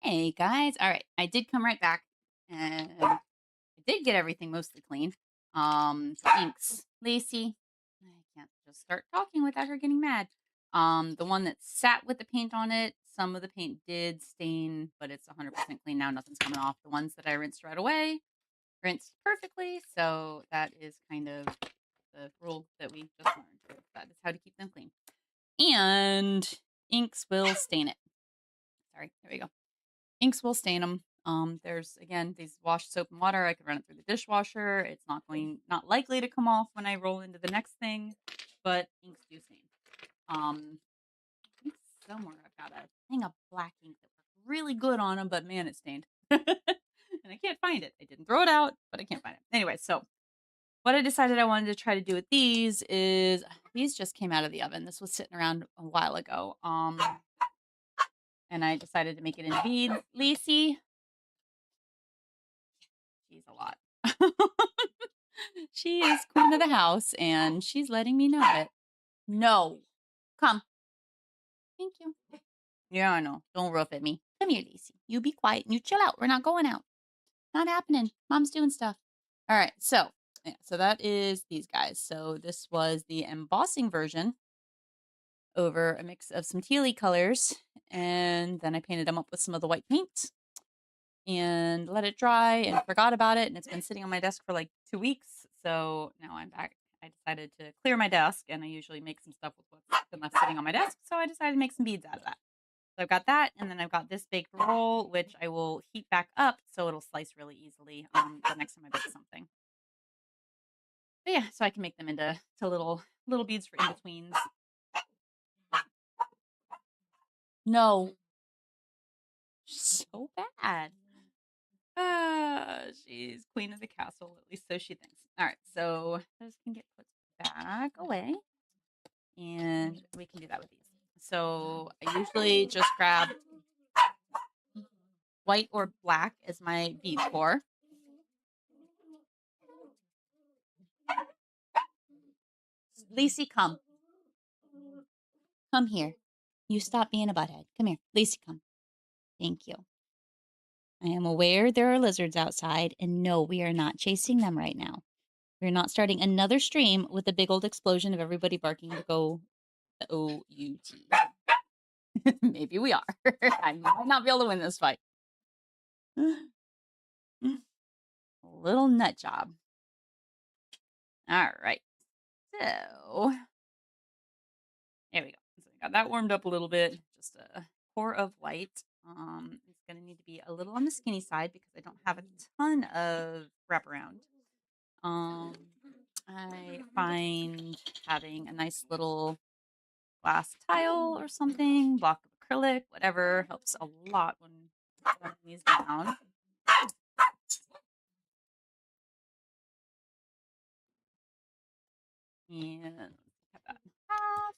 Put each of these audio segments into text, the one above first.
Hey guys. All right. I did come right back and I did get everything mostly clean. Inks. Lacey. I can't just start talking without her getting mad. The one that sat with the paint on it, some of the paint did stain, but it's 100% clean now. Nothing's coming off. The ones that I rinsed right away, rinsed perfectly. So that is kind of the rule that we just learned. That is how to keep them clean. And inks will stain it. Sorry. There we go. Inks will stain them. There's again these wash soap and water. I could run it through the dishwasher. It's not likely to come off when I roll into the next thing, but inks do stain. I think somewhere I've got a thing of black ink that worked really good on them, but man, it stained, and I can't find it. I didn't throw it out, but I can't find it. Anyway, so what I decided I wanted to try to do with these is these just came out of the oven. This was sitting around a while ago. And I decided to make it into beads. Lacey, she's a lot. She is queen of the house, and she's letting me know it. No. Come. Thank you. Yeah, I know. Don't roof at me. Come here, Lacey. You be quiet and you chill out. We're not going out. Not happening. Mom's doing stuff. All right. So, yeah, so that is these guys. So this was the embossing version over a mix of some tealy colors. And then I painted them up with some of the white paint and let it dry and forgot about it. And it's been sitting on my desk for like 2 weeks. So now I'm back. I decided to clear my desk, and I usually make some stuff with what's been left sitting on my desk. So I decided to make some beads out of that. So I've got that, and then I've got this baked roll, which I will heat back up so it'll slice really easily the next time I bake something. But yeah, so I can make them into little beads for in betweens. No, so bad. She's queen of the castle, at least so she thinks. All right, so those can get put back away, and we can do that with these. So I usually just grab white or black as my bead core. Lacey, come. Come here. You stop being a butthead. Come here. Lacey, come. Thank you. I am aware there are lizards outside, and no, we are not chasing them right now. We're not starting another stream with a big old explosion of everybody barking to go O-U-T. Maybe we are. I might not be able to win this fight. Little nut job. All right. So there we go. So I got that warmed up a little bit. Just a core of white. It's going to need to be a little on the skinny side because I don't have a ton of wraparound. I find having a nice little glass tile or something, block of acrylic, whatever, helps a lot when putting these down. And cut that in half.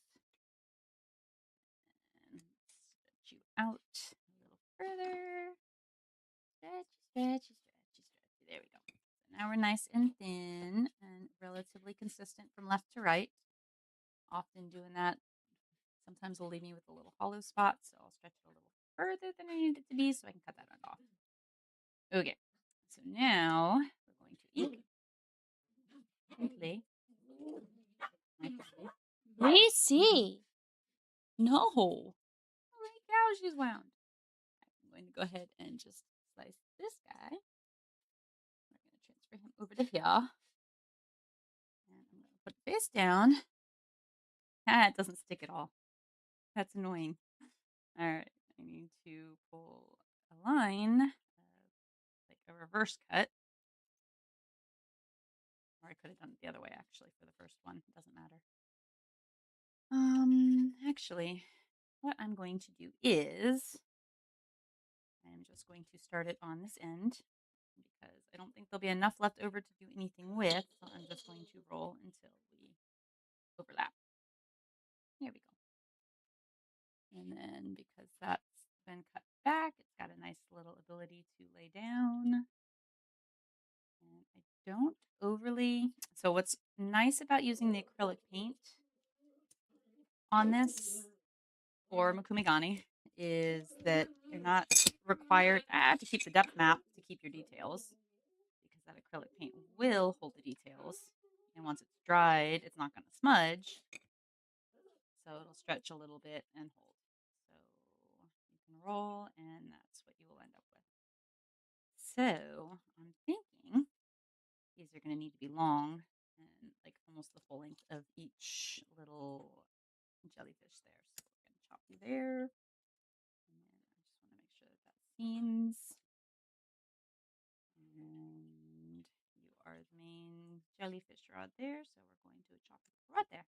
And stretch you out a little further. Stretchy, stretchy, stretchy, stretchy. There we go. So now we're nice and thin and relatively consistent from left to right. Often doing that sometimes will leave me with a little hollow spot, so I'll stretch it a little further than I need it to be so I can cut that end off. Okay, so now we're going to ink. Lacey! No! Holy cow, she's wound. I'm going to go ahead and just slice this guy. We're going to transfer him over to here. And I'm going to put the face down. Ah, it doesn't stick at all. That's annoying. All right, I need to pull a line, like a reverse cut. Or I could have done it the other way, actually, for the first one. It doesn't matter. Actually, what I'm going to do is I'm just going to start it on this end because I don't think there'll be enough left over to do anything with. So I'm just going to roll until we overlap. There we go. And then because that's been cut back, it's got a nice little ability to lay down. And I don't overly. So what's nice about using the acrylic paint on this for Makumigani is that you're not required to keep the depth map to keep your details because that acrylic paint will hold the details. And once it's dried, it's not going to smudge. So it'll stretch a little bit and hold. So you can roll, and that's what you will end up with. So I'm thinking these are going to need to be long and like almost the full length of each little jellyfish there. So we're going to chop you there. And then I just want to make sure that that seams. And you are the main jellyfish rod there. So we're going to chop the rod there.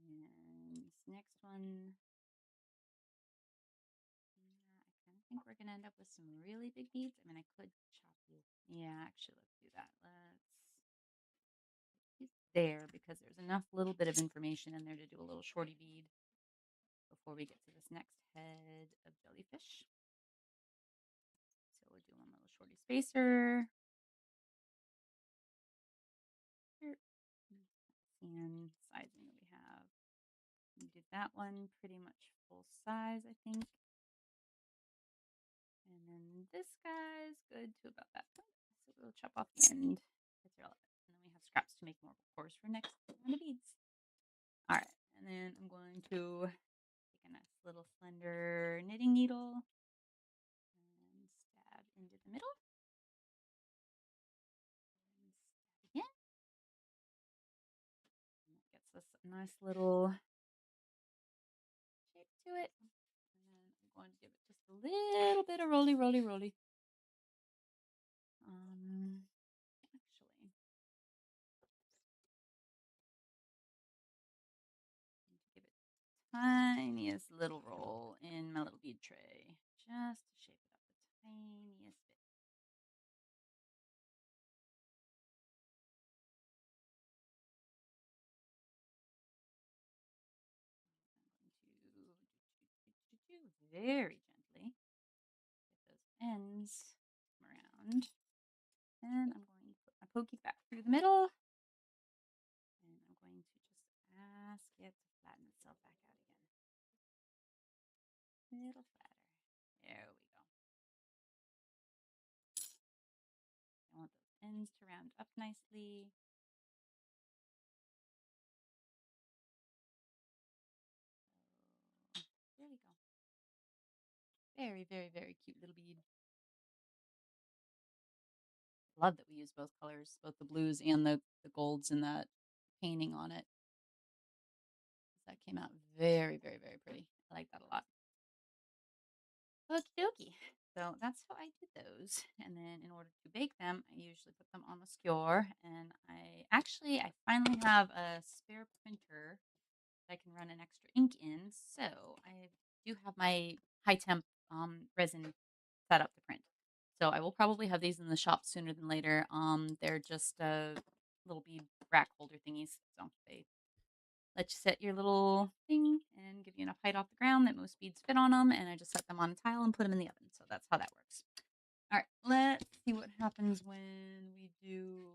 And this next one, I kind of think we're going to end up with some really big beads. I mean, I could chop you. Yeah, actually, let's do that. Let's use there because there's enough little bit of information in there to do a little shorty bead before we get to this next head of jellyfish. So we'll do one little shorty spacer. And sizing that we have. We did that one pretty much full size, I think. And then this guy's good to about that point. So we'll chop off the end. It's relevant. And then we have scraps to make more, of course, for next round of beads. All right. And then I'm going to take a nice little slender knitting needle and stab into the middle. And stab again. And that gets us a nice little shape to it. And then I'm going to give it just a little bit of roly, roly, roly. Actually, give it tiniest little roll in my little bead tray, just to shape it up the tiniest bit. I'm going to do very gently. Get those ends around. And I'm going to put my pokey back through the middle. And I'm going to just ask it to flatten itself back out again. A little flatter. There we go. I want those ends to round up nicely. So there we go. Very, very, very cute little bead. Love that we use both colors, both the blues and the golds in that painting on it. That came out very, very, very pretty. I like that a lot. Okie dokie. So that's how I did those. And then in order to bake them, I usually put them on the skewer. And I finally have a spare printer that I can run an extra ink in. So I do have my high temp resin set up to print. So I will probably have these in the shop sooner than later. They're just little bead rack holder thingies. So they let you set your little thing and give you enough height off the ground that most beads fit on them. And I just set them on a tile and put them in the oven. So that's how that works. All right, let's see what happens when we do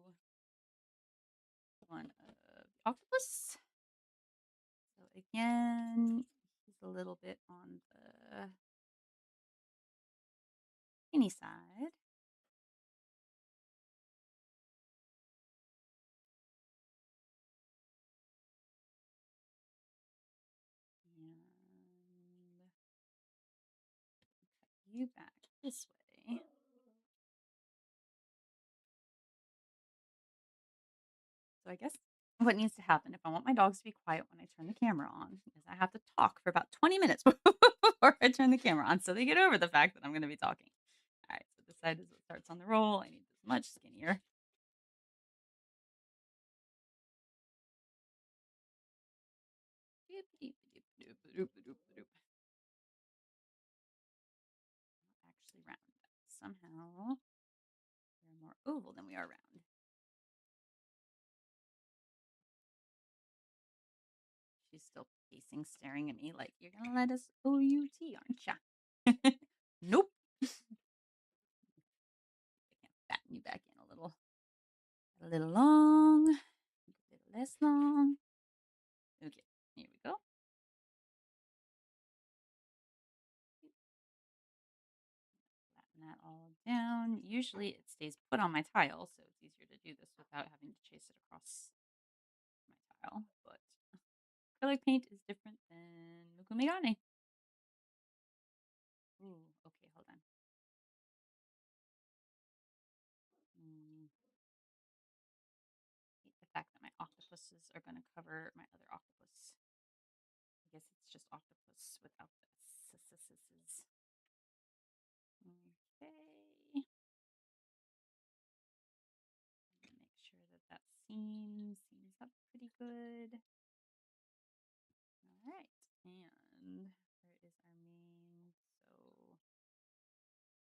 one of the octopus. So again, he's a little bit on the skinny side. And cut you back this way. So I guess what needs to happen if I want my dogs to be quiet when I turn the camera on is I have to talk for about 20 minutes before I turn the camera on so they get over the fact that I'm going to be talking. All right, so this side is what starts on the roll. I need this much skinnier. Actually round. Somehow we're more oval than we are round. She's still pacing, staring at me like, you're going to let us OUT, aren't ya? Nope. I can fatten you back in a little long, a little less long. that all down. Usually it stays put on my tile, so it's easier to do this without having to chase it across my tile. But acrylic paint is different than Mukumegane. Ooh, okay, hold on. Hate the fact that my octopuses are going to cover my other octopus. I guess it's just octopus without the s. Okay. Make sure that that seams up pretty good. All right. And where is our main? So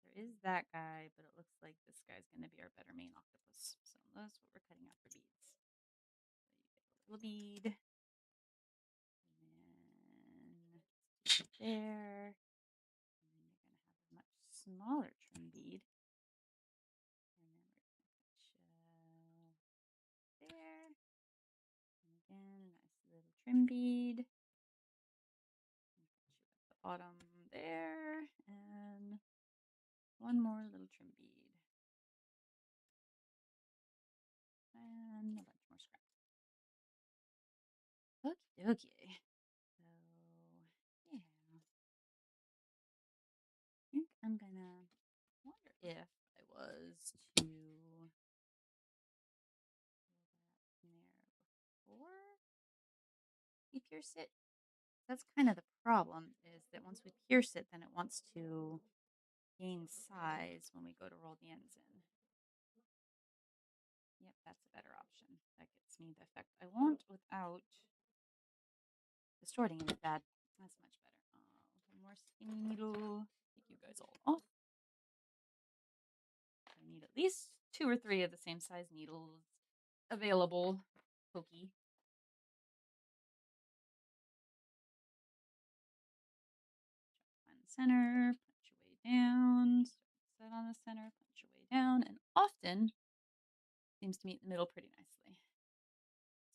there is that guy, but it looks like this guy's going to be our better main octopus. So that's what we're cutting out for beads. So you get a little bead. And there. And then you're going to have a much smaller trim bead. And then we're going to put you there. And again, a nice little trim bead. Put you at the bottom there. And one more little trim bead. And a bunch more scrap. Okie dokie. So, yeah. I think I'm gonna wonder if I was to pull that in there before we pierce it. That's kind of the problem, is that once we pierce it, then it wants to gain size when we go to roll the ends in. Yep, that's a better option. That gets me the effect I want without distorting it bad. That's much better. One more skinny needle. Take you guys all off. I need at least 2 or 3 of the same size needles available. Pokey. Find the center, punch your way down, set on the center, punch your way down, and often seems to meet in the middle pretty nicely.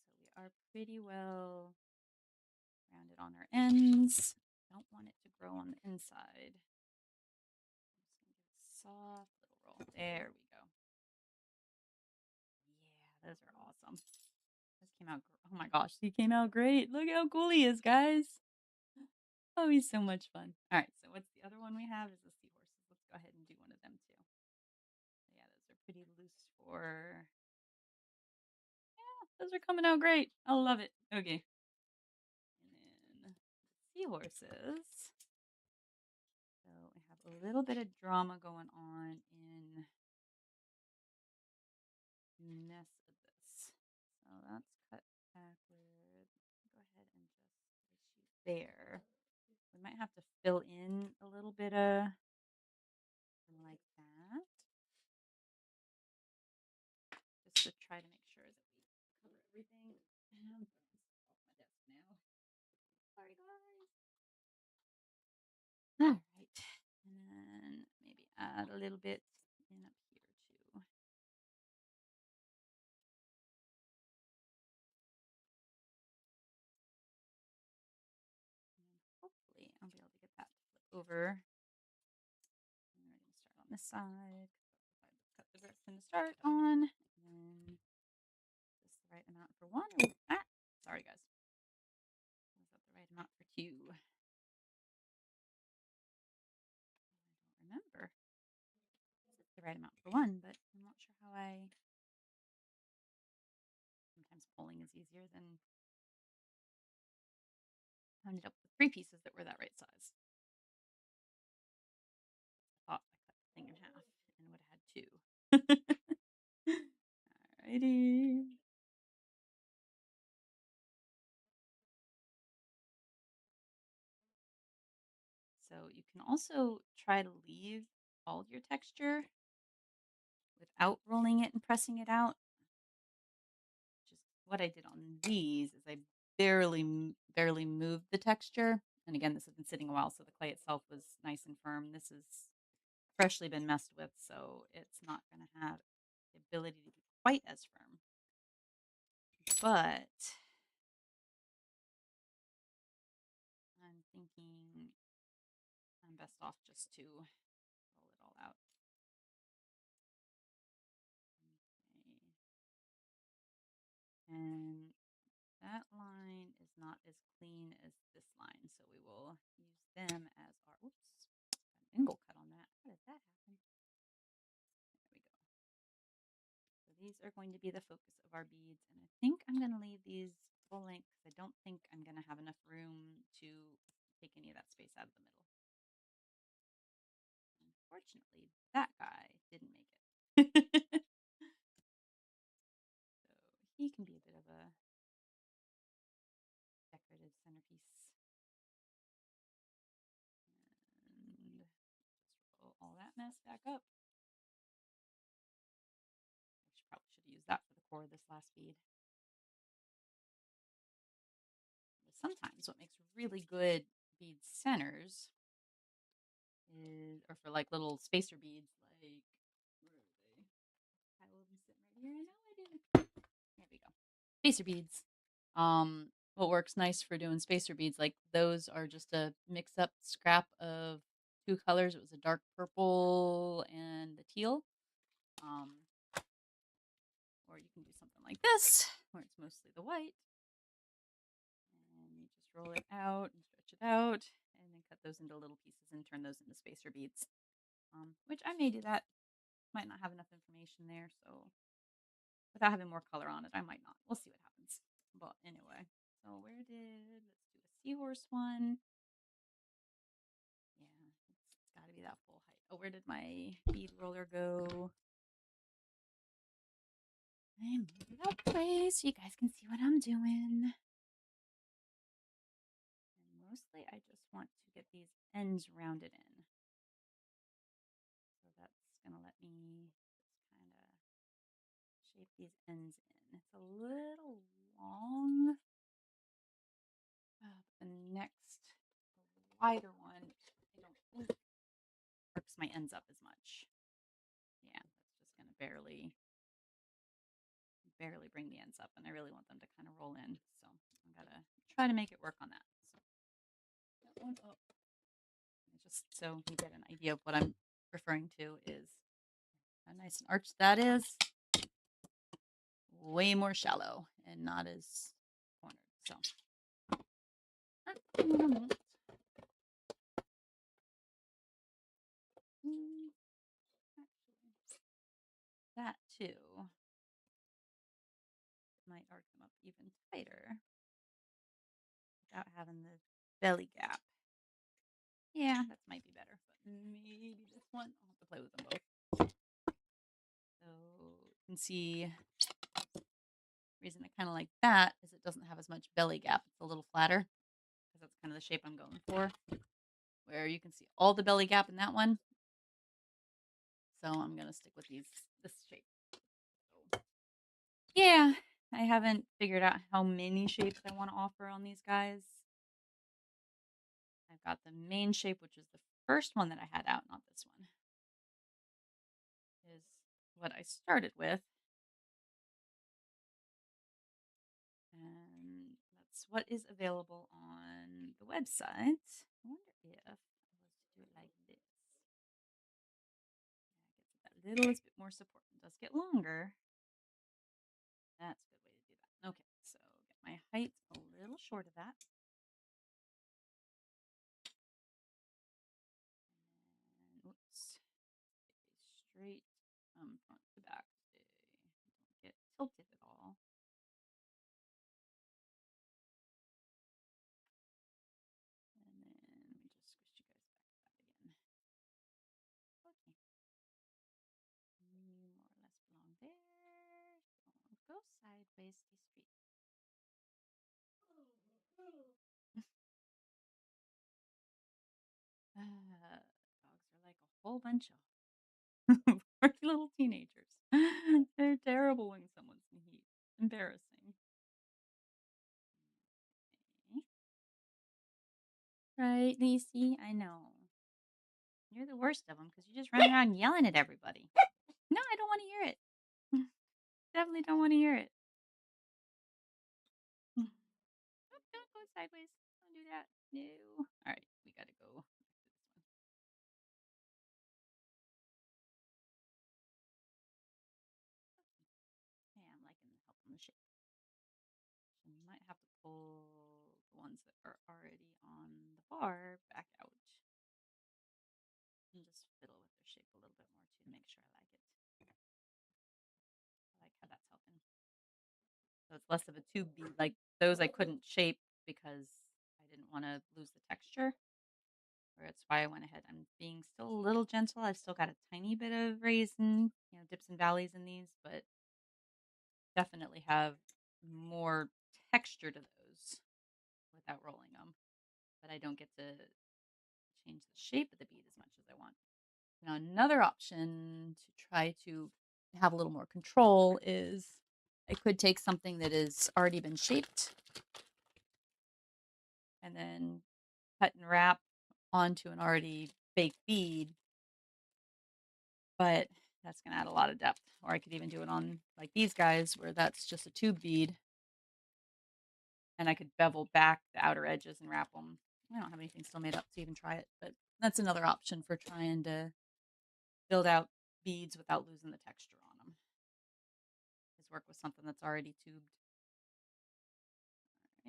So we are pretty well rounded on our ends. Don't want it to grow on the inside. I'm just going to give it a soft little roll. There we go. Yeah, those are awesome. This came out, oh my gosh, he came out great. Look how cool he is, guys. Oh, he's so much fun. All right, so what's the other one we have is the seahorses. Let's go ahead and do one of them too. Yeah, those are pretty loose for, yeah, those are coming out great. I love it. Okay. And then seahorses. So we have a little bit of drama going on in the ness of this. So that's cut backward. Go ahead and just place you there. We might have to fill in a little bit of like that. Just to try to make sure that we cover everything. And off my desk now. Sorry, guys. All right. And then maybe add a little bit in up here too. And hopefully I'll be able to get that to flip over. And we're going to start on this side. Cut the direction to start on. And just the right amount for one. Sorry, guys. Was that the right amount for two? I don't remember. It's the right amount for one, but I'm not sure how sometimes polling is easier than I ended up with 3 pieces that were that right size. I thought I cut the thing in half and would have had 2. Alrighty. So you can also try to leave all your texture without rolling it and pressing it out. Just what I did on these is I barely moved the texture. And again, this has been sitting a while, so the clay itself was nice and firm. This has freshly been messed with, so it's not going to have the ability to be quite as firm. But I'm thinking I'm best off just to roll it all out. And that line is not as clean as this line, so we will use them as our, oops, got an angle cut on that. How did that happen? There we go. So these are going to be the focus of our beads, and I think I'm going to leave these full length because I don't think I'm going to have enough room to take any of that space out of the middle. Unfortunately, that guy didn't make it. So he can be a bit of a decorative centerpiece. And just roll all that mess back up. Probably should have used that for the core of this last bead. Sometimes what makes really good bead centers is, or for like little spacer beads, like, where are they? I will be sitting right here. I know I did. There we go. Spacer beads. What works nice for doing spacer beads, like those are just a mix up scrap of two colors. It was a dark purple and the teal. Or you can do something like this, where it's mostly the white. And you just roll it out and stretch it out, and then cut those into little pieces and turn those into spacer beads. Which I may do that. Might not have enough information there, so without having more color on it, I might not. We'll see what happens. But anyway, so let's do a seahorse one. Yeah, it's got to be that full height. Oh, where did my bead roller go? I moved it out of the way so you guys can see what I'm doing. And mostly I just want to get these ends rounded in. So that's going to let me just kind of shape these ends in. It's a little long. The next wider one, I don't think works my ends up as much. Yeah, that's just going to barely bring the ends up, and I really want them to kind of roll in. So I'm going to try to make it work on that. So that one up. Just so you get an idea of what I'm referring to is how nice and arched that is. Way more shallow and not as cornered. So that too might arc them up even tighter without having the belly gap. Yeah, that might be better, but maybe this one, I'll have to play with them both. So you can see the reason I kind of like that is it doesn't have as much belly gap. It's a little flatter because that's kind of the shape I'm going for, where you can see all the belly gap in that one. So I'm going to stick with this shape. So, yeah, I haven't figured out how many shapes I want to offer on these guys. I've got the main shape, which is the first one that I had out, not this one. Is what I started with. And that's what is available on the website. I wonder if I was to do it like this. Yeah, it gets a little bit more support. It does get longer. That's a good way to do that. Okay, so get my height a little short of that. And oops, straight front to back. Don't get tilted at all. And then let me just squish you guys back to that again. Okay. More or less belong there. Don't go sideways, stay straight. Dogs are like a whole bunch of quirky little teenagers. They're terrible when someone's in heat. Embarrassing. Okay. Right, Lacey? I know. You're the worst of them because you just run around yelling at everybody. No, I don't want to hear it. Definitely don't want to hear it. Nope, don't go sideways. Don't do that. No. All right, we got to go. Hey, I'm liking the help on the shape. bar back out and just fiddle with their shape a little bit more too to make sure I like it. I like how that's helping. So it's less of a tube bead. Like those I couldn't shape because I didn't want to lose the texture. Or that's why I went ahead. I'm being still a little gentle. I've still got a tiny bit of raisin, dips and valleys in these, but definitely have more texture to those without rolling them. But I don't get to change the shape of the bead as much as I want. Now, another option to try to have a little more control is I could take something that has already been shaped and then cut and wrap onto an already baked bead, but that's going to add a lot of depth. Or I could even do it on like these guys where that's just a tube bead and I could bevel back the outer edges and wrap them. I don't have anything still made up to even try it, but that's another option for trying to build out beads without losing the texture on them. Is work with something that's already tubed.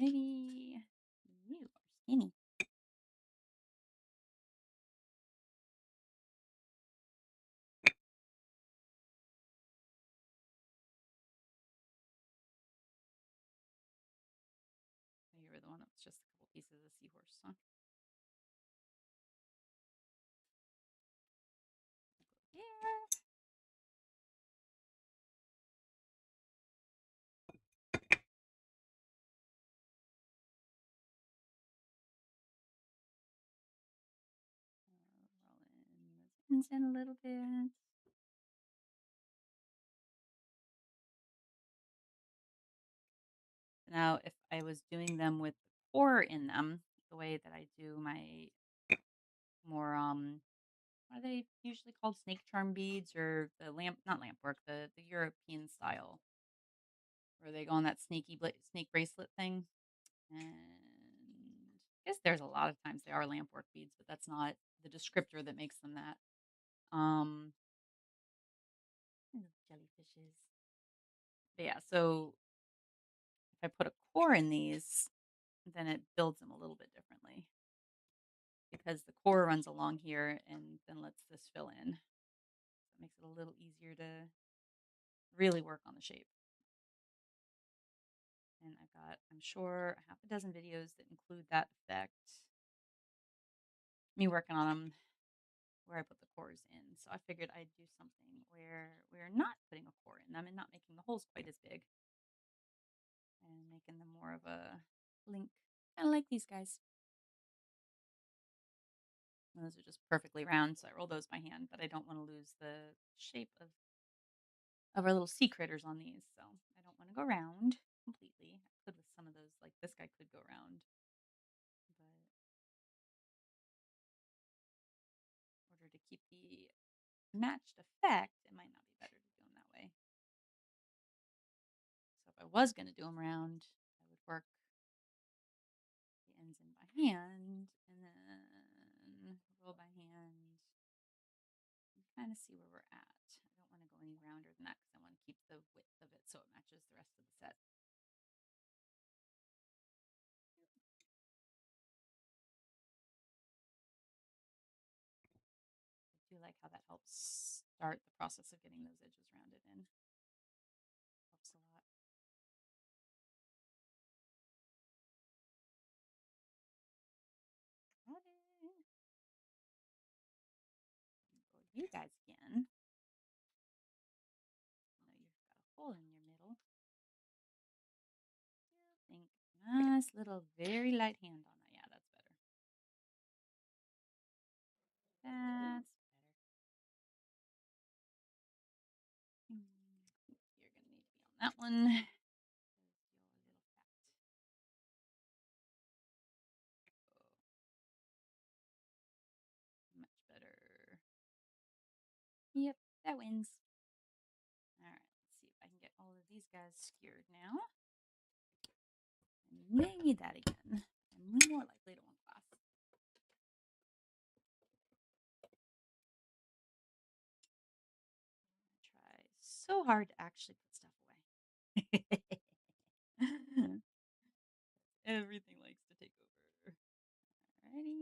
Alrighty. You are skinny. You were the one that was just a couple pieces of seahorse, huh? Yeah. Roll in those ends in a little bit. Now, if I was doing them with the core in them, the way that I do my more what are they usually called? Snake charm beads or the lamp not lamp work, the European style. Where they go on that snake bracelet thing. And I guess there's a lot of times they are lamp work beads, but that's not the descriptor that makes them that. Um jellyfishes. But yeah, so if I put a core in these, then it builds them a little bit differently because the core runs along here and then lets this fill in. So it makes it a little easier to really work on the shape. And I've got, I'm sure, half a dozen videos that include that effect. Me working on them where I put the cores in. So I figured I'd do something where we're not putting a core in them and not making the holes quite as big and making them more of a link. Kind of like these guys. And those are just perfectly round, so I roll those by hand, but I don't want to lose the shape of our little sea critters on these, so I don't want to go round completely. I could with some of those, like this guy could go round, but in order to keep the matched effect, it might not be better to do them that way. So if I was going to do them round, I would work the ends in by hand and then roll by hand and kind of see where we're at. I don't want to go any rounder than that because I want to keep the width of it so it matches the rest of the set. I do like how that helps start the process of getting those edges rounded in. Helps a lot. Howdy. Go you guys again. I know you've got a hole in your middle. Think nice little very light hand on that. Yeah, that's better. That's better. You're gonna need to be on that one. You're a little fat. Oh, much better. Yep, that wins. All right, let's see if I can get all of these guys skewered now. I may need that again. I'm more likely to want glass. I try so hard to actually put stuff away. Everything likes to take over. Alrighty.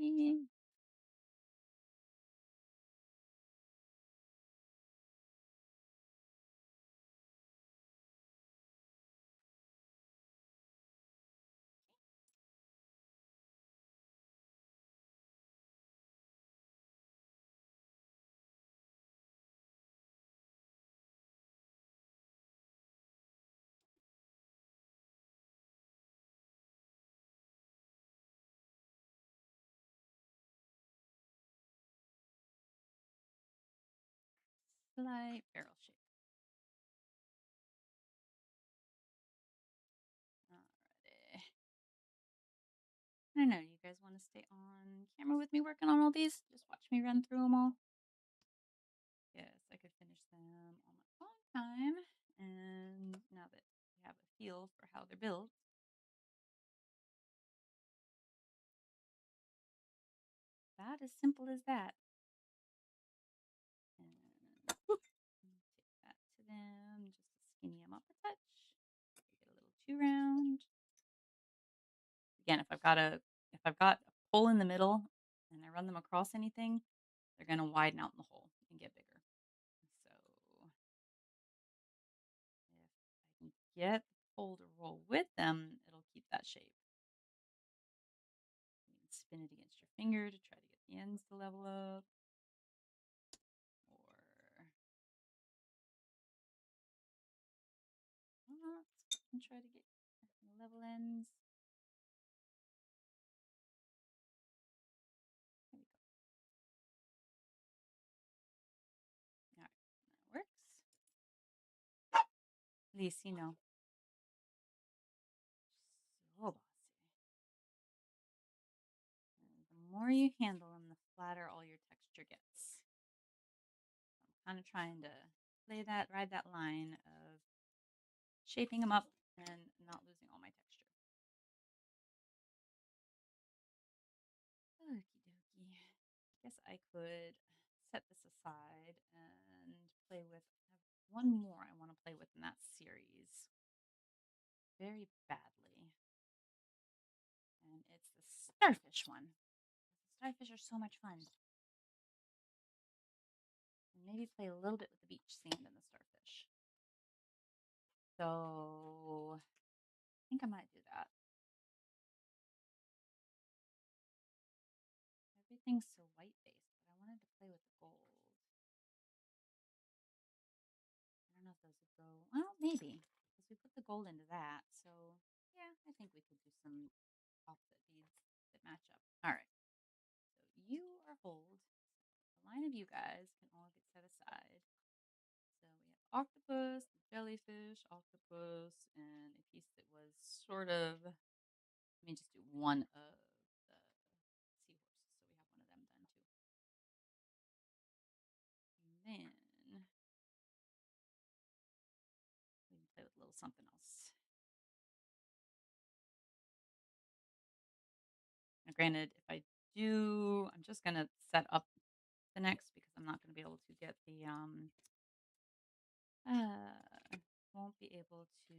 Light barrel shape. Alrighty. I don't know. Do you guys want to stay on camera with me working on all these? Just watch me run through them all. Yes, I could finish them on my own time. And now that you have a feel for how they're built, about as simple as that. And take that to them just to skinny them up a touch. Make it a little too round. Again, if I've got a hole in the middle and I run them across anything, they're gonna widen out in the hole and get bigger. So if I can get the pole to roll with them, it'll keep that shape. You can spin it against your finger to try to get the ends to level up. Or and try to get level ends. There we go. All right, that works. At least you know. So bossy. And the more you handle them, the flatter all your texture gets. I'm kind of trying to ride that line of shaping them up and not losing all my texture. Okie dokie. Guess I could set this aside and play with. I have one more I want to play with in that series very badly. And it's the starfish one. The starfish are so much fun. And maybe play a little bit with the beach sand and the starfish. So I think I might do that. Everything's so white based, but I wanted to play with the gold. I don't know if those would go. Well, maybe because we put the gold into that. So yeah, I think we could do some offset beads that match up. All right. So you are hold. The line of you guys can all get set aside. So we have octopus, jellyfish, octopus, and a piece that was sort of. Let me just do one of the seahorses, so we have one of them done too. And then we can play with a little something else. Now, granted, if I do, I'm just gonna set up the next because I'm not gonna be able to get the won't be able to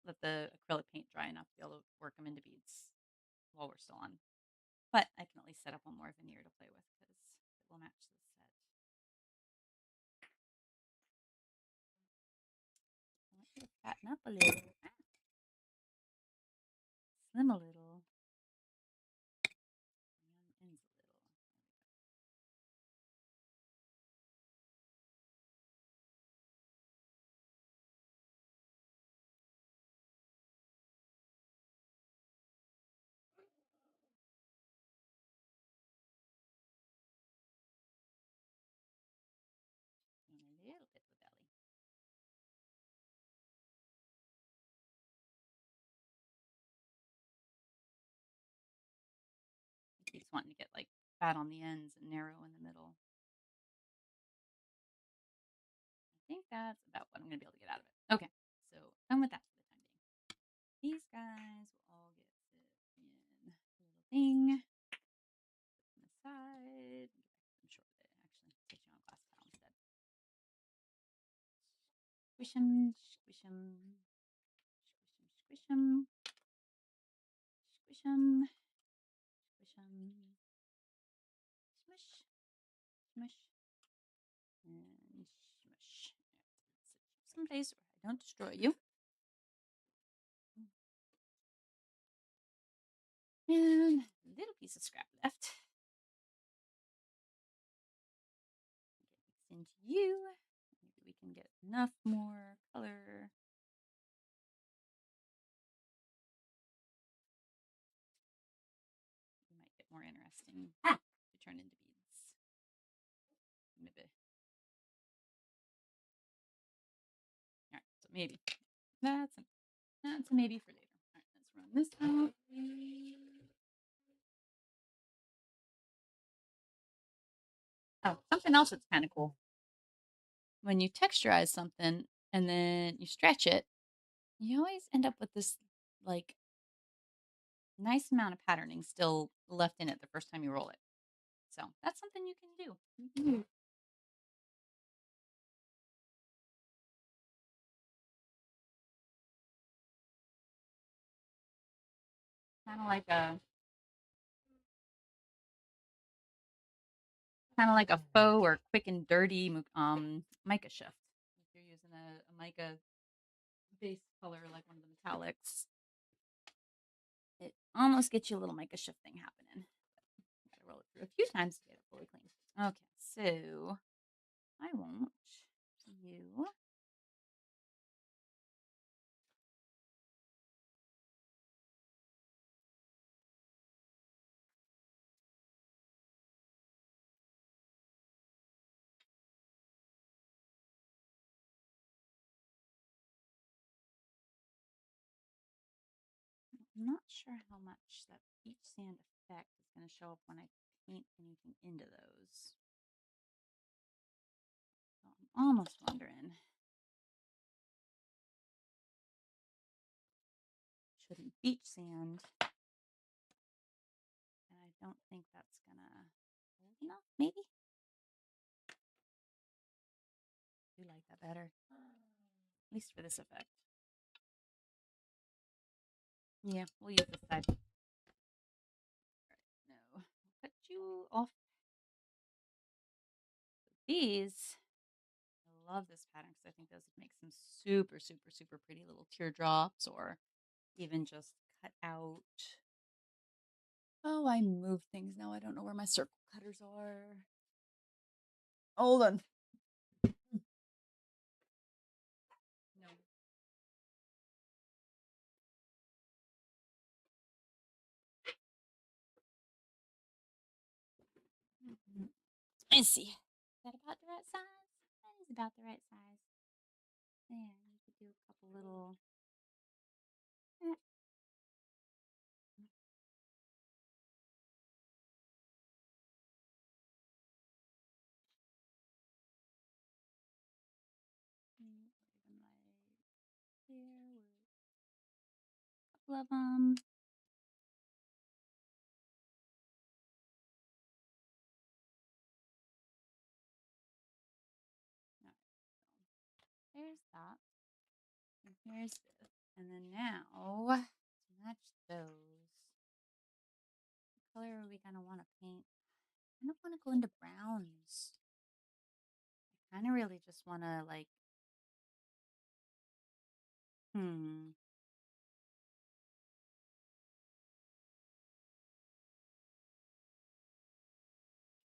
let the acrylic paint dry enough to be able to work them into beads while we're still on. But I can at least set up one more veneer to play with because it will match the set. I want you to fatten up a little. Slim a little. And ends a little. And a little bit of the belly. He keeps wanting to get like fat on the ends and narrow in the middle. I think that's about what I'm going to be able to get out of it. Okay, so done with that for the time being. These guys will all get sit in a little thing. Put them aside. Get back to them shortly. Actually, put you on glass towel instead. Squish them, squish them, squish them, squish them, squish them, squish, smush, and smush. Someplace where I don't destroy you. And a little piece of scrap left. Get mixed into you. Maybe we can get enough more color. more interesting to turn into beads. Maybe. All right, so maybe that's a maybe for later. All right, let's run this out. Oh, something else that's kind of cool. When you texturize something and then you stretch it, you always end up with this like nice amount of patterning still left in it the first time you roll it. So that's something you can do. Kind of like a faux or quick and dirty mica shift. If you're using a mica base color like one of the metallics, it almost gets you a little mica shift thing happening. Gotta roll it through a few times to get it fully clean. Okay, so I want you. I'm not sure how much that peach sand effect is going to show up when I paint anything into those. So I'm almost wondering, shouldn't beach sand, and I don't think that's gonna hold enough. Maybe. I do like that better, at least for this effect. Yeah, we'll use this side. All right, no, I'll cut you off. These, I love this pattern because I think those would make some super, super, super pretty little teardrops, or even just cut out. Oh, I moved things now. I don't know where my circle cutters are. Hold on. No. I see. Is that about the right size? That is about the right size. Yeah, you could do a couple little. eh, or even like here with a couple of them. All right, so there's that. And here's this. And then now, to match those, what color are we going to want to paint? I don't want to go into browns. I kind of really just want to like, hmm.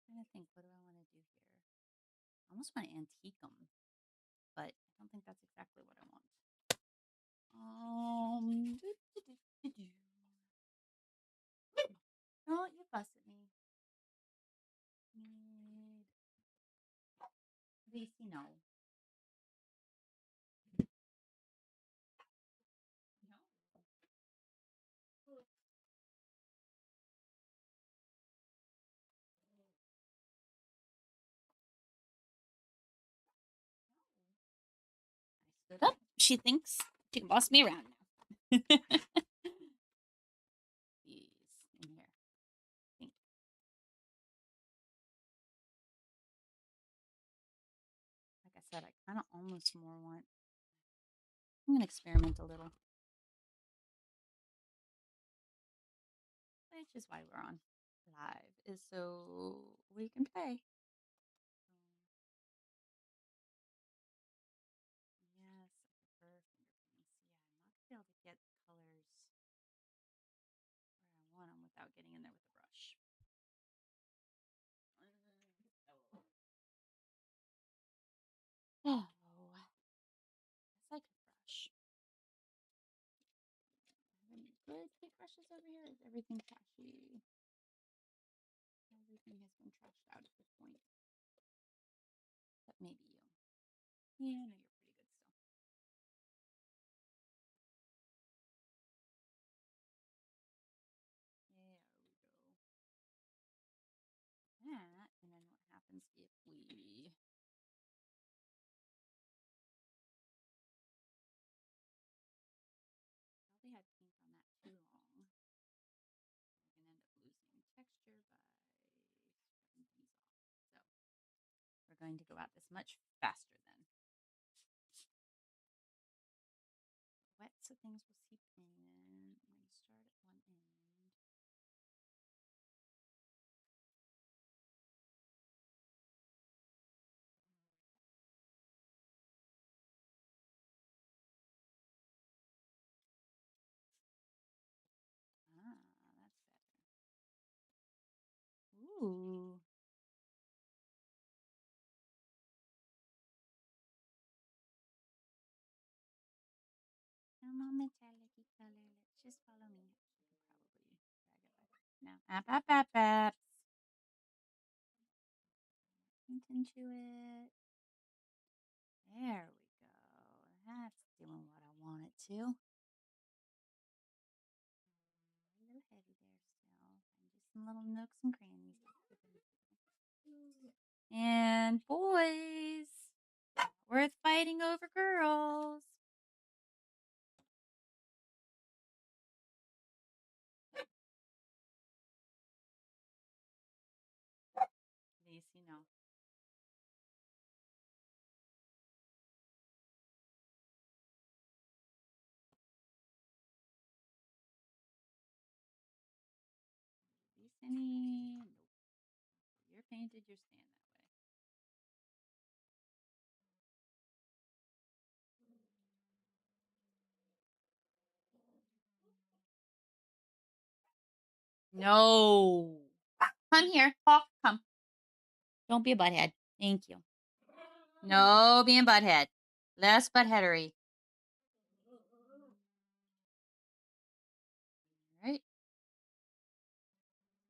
Trying to think, what do I want to do here? I almost want to antique them, but I don't think that's exactly what I want. Do, do, do, do, do. No, you busted me. Need Lacey, no. No. I stood up. She thinks she can boss me around now. These in here. Think. Like I said, I kind of almost more want. I'm gonna experiment a little, which is why we're on live, is so we can play. Yes, I prefer fingerprints. Yeah, I'm not gonna be able to get colors where I want them without getting in there with a brush. Oh, guess I could brush. Have any good big brushes over here? Is everything trashy? Everything has been trashed out at this point. But maybe you. Yeah, no, you're pretty good still. There we go. That, and then what happens if we probably had paint on that too long. We're gonna end up losing texture by scrubbing things off. So we're going to go out this much faster then. Wet so things will seep in. I'm going to start at one end. Ah, that's better. Ooh. Come on, metallic color. Let's just follow me. I could probably drag it by now. Apps. Paint into it. There we go. That's doing what I want it to. A little heavy there still. Find just some little nooks and crannies. And boys, worth fighting over girls. Lacey, no. Lacey, nope. You're painted, you're staying that way. No. Come here. Hawk, come. Don't be a butthead. Thank you. No being butthead. Less buttheadery. All right.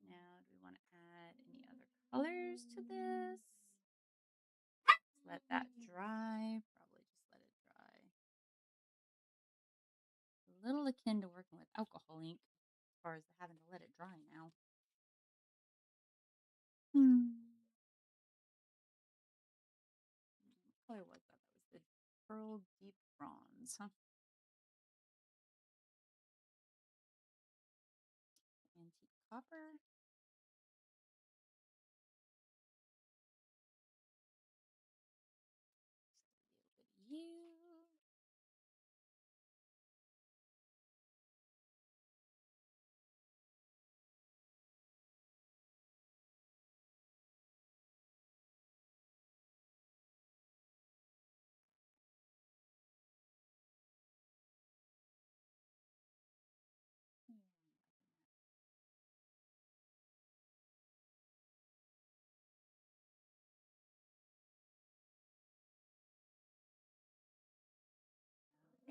Now, do we want to add any other colors to this? Let's let that dry. Probably just let it dry. A little akin to working with alcohol ink as far as having to let it dry now. What color was that? That was the pearl deep bronze, huh? Antique copper. Just a little bit of you.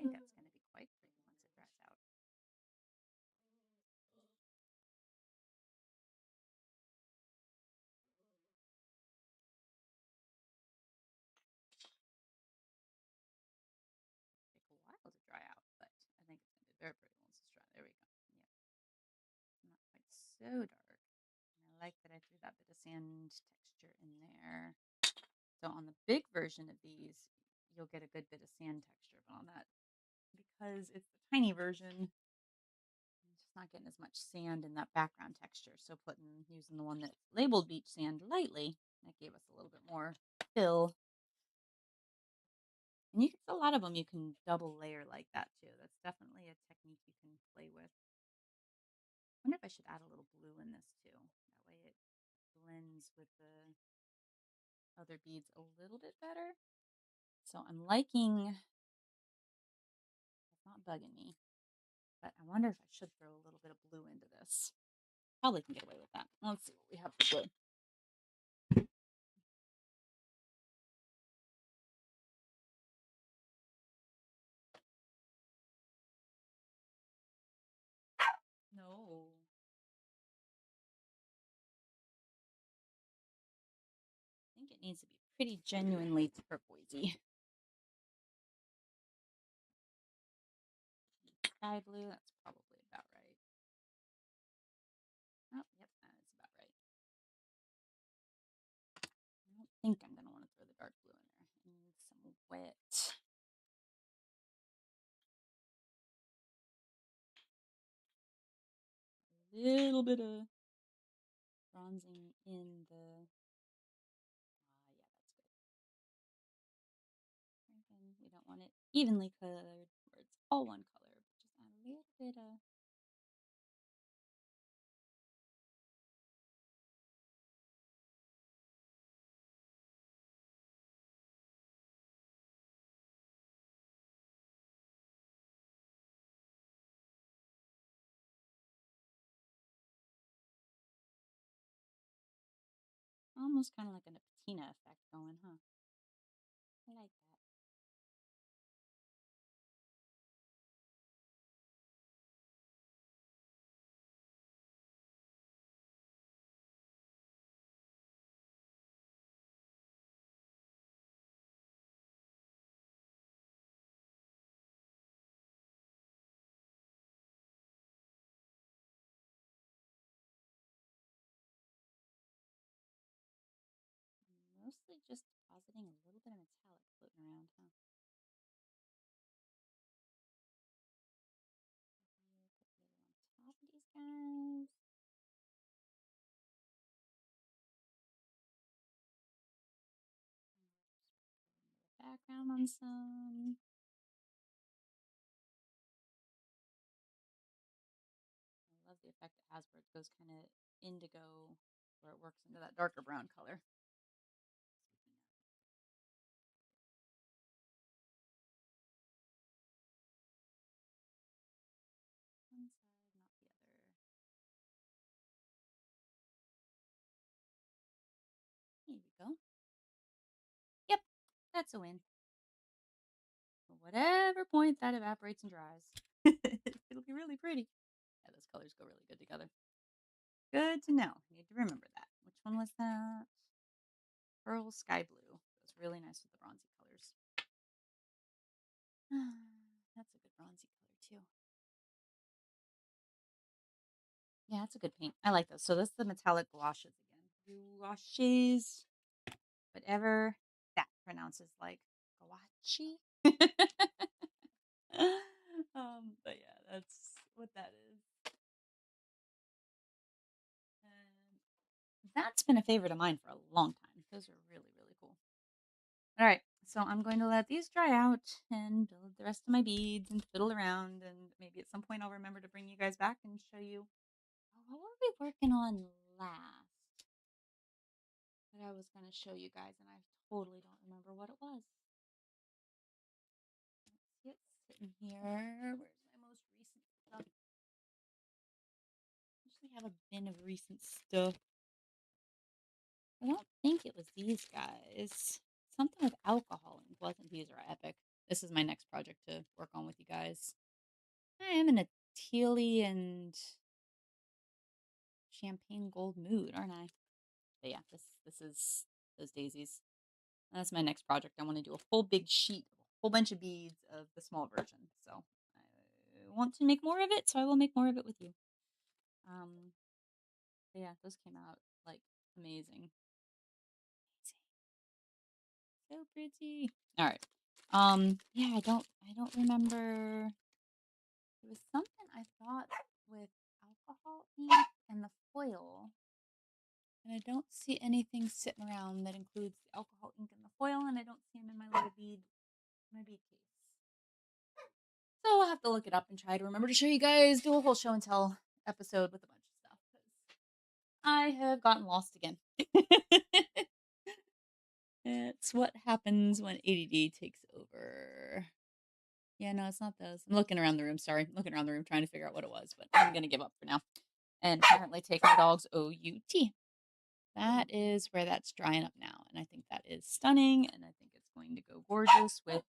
I think that's going to be quite pretty once it dries out. Take a while to dry out, but I think it's going to be very pretty once it's dry. There we go. Yep. Not quite so dark. And I like that I threw that bit of sand texture in there. So on the big version of these, you'll get a good bit of sand texture, but on that, because it's the tiny version, I'm just not getting as much sand in that background texture. So using the one that's labeled beach sand lightly, that gave us a little bit more fill. And a lot of them you can double layer like that too. That's definitely a technique you can play with. I wonder if I should add a little blue in this too. That way it blends with the other beads a little bit better. So I'm liking, it's not bugging me, but I wonder if I should throw a little bit of blue into this. Probably can get away with that. Let's see what we have for blue. No. it needs to be pretty genuinely turquoisey. Sky blue, that's probably about right. Oh, yep, that is about right. I don't think I'm going to want to throw the dark blue in there. I need some wet. A little bit of bronzing in the... yeah, that's good. Again, we don't want it evenly colored where it's all one color, but just add a little bit of... Almost kind of like a patina effect going, huh? I like that. Mostly just depositing a little bit of metallic floating around, huh? Put a little on top of these guys. Background on some. I love the effect it has where it goes kind of indigo, where it works into that darker brown color. One side, not the other. Here we go. Yep, that's a win. At whatever point that evaporates and dries, it'll be really pretty. Yeah, those colors go really good together. Good to know. I need to remember that. Which one was that? Pearl Sky Blue. Goes really nice with the bronzy colors. That's a good bronzy color too. Yeah, it's a good paint. I like those. So this is the metallic gouaches again. Gouaches. Whatever that pronounces like gouache. But yeah, that's what that is. And that's been a favorite of mine for a long time. Those are really, really cool. All right, so I'm going to let these dry out and build the rest of my beads and fiddle around. And maybe at some point I'll remember to bring you guys back and show you. Oh, what were we working on last? That I was going to show you guys, and I totally don't remember what it was. Let's see, it's sitting here. Where's my most recent stuff? I usually have a bin of recent stuff. I don't think it was these guys. Something with alcohol ink. Wasn't these are epic. This is my next project to work on with you guys. I am in a tealy and champagne gold mood, aren't I? But yeah, this is those daisies. That's my next project. I want to do a full big sheet, a whole bunch of beads of the small version. So I want to make more of it, so I will make more of it with you. But yeah, those came out like amazing. So pretty. All right. Yeah, I don't remember. There was something I thought with alcohol ink and the foil. And I don't see anything sitting around that includes the alcohol ink and the foil, and I don't see them in my little bead case. So I'll have to look it up and try to remember to show you guys, do a whole show and tell episode with a bunch of stuff. I have gotten lost again. It's what happens when ADD takes over. Yeah, no, it's not those. I'm looking around the room. Sorry. I'm looking around the room trying to figure out what it was, but I'm going to give up for now. And apparently take my dog's OUT. That is where that's drying up now. And I think that is stunning. And I think it's going to go gorgeous with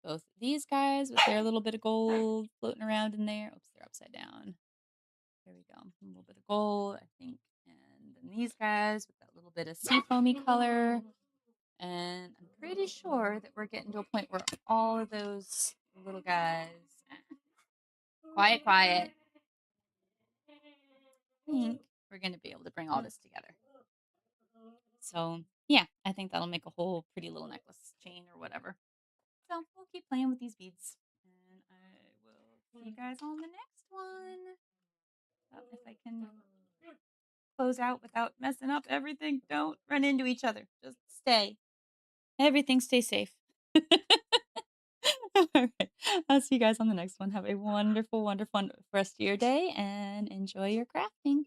both these guys with their little bit of gold floating around in there. Oops, they're upside down. There we go. A little bit of gold, I think. And then these guys with that little bit of sea foamy color. And I'm pretty sure that we're getting to a point where all of those little guys, quiet, quiet, I think we're going to be able to bring all this together. So, yeah, I think that'll make a whole pretty little necklace chain or whatever. So, we'll keep playing with these beads. And I will see you guys on the next one. If I can close out without messing up everything, don't run into each other. Just stay. Everything stay safe. All right. I'll see you guys on the next one. Have a wonderful, wonderful rest of your day and enjoy your crafting.